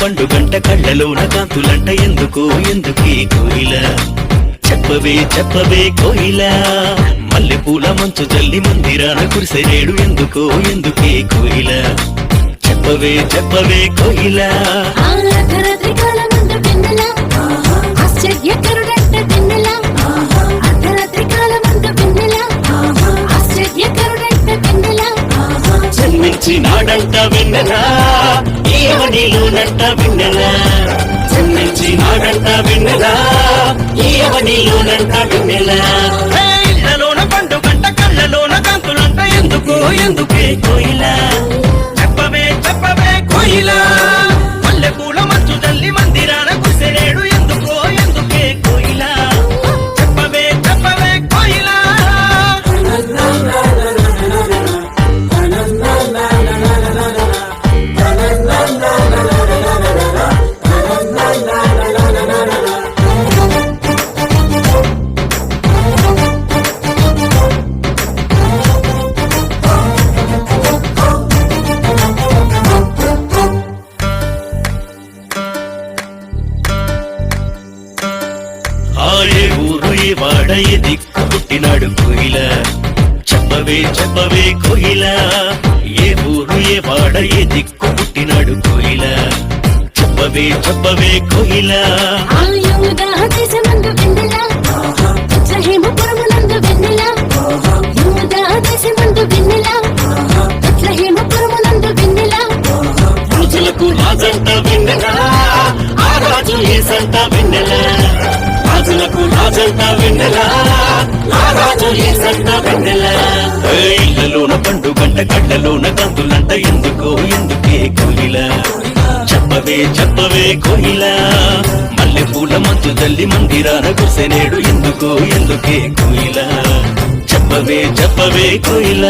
పండుగంట కళ్ళలోన కాంతులంట ఎందుకు ఎందుకీ కోయిల చెప్పవే చెప్పవే కోయిల మల్లెపూల మంచు జల్లి మందిరాన కురిసెనేడు ఎందుకు ఎందుకీ కోయిల చెప్పవే చెప్పవే కోయిల జన్మించినాడంట వెన్నెలా ఈయవనిలోనంట వెన్నెలా జన్మించినాడంట వెన్నెలా ఈయవనిలోనంట వెన్నెలా ఇళ్ళలోన పండుగంట కళ్ళలోన కాంతులంట ఎందుకు ఎందుకే కోయిల చెప్పవే చెప్పవే కోయిల మల్లెపూల మంచు జల్లి మందిరాన కురిసెనేడు ఎందుకో ఎందుకే కోయిల చెప్పవే చెప్పవే కోయిల వాడ ఏ దిక్కు పుట్టినాడు కోయిల చెప్పవే చెప్పవే కోయిల ఏ ఊరు ఏ వాడ ఏ దిక్కు పుట్టినాడు కోయిల చెప్పవే చెప్పవే కోయిల రోజులకు రాజంట వెన్నెలా ఆ రాజు ఏసంట వెన్నెలా రాజులకు రాజంట వెన్నెలా ఆ రాజు ఏసంట వెన్నెలా ఇళ్ళలోన పండుగంట కళ్ళలోన గంతులంట ఎందుకో ఎందుకే కోయిల చెప్పవే చెప్పవే కోయిల మల్లెపూల మంచు జల్లి మందిరాన కురిసెనేడు ఎందుకో ఎందుకే కోయిల చెప్పవే చెప్పవే కోయిల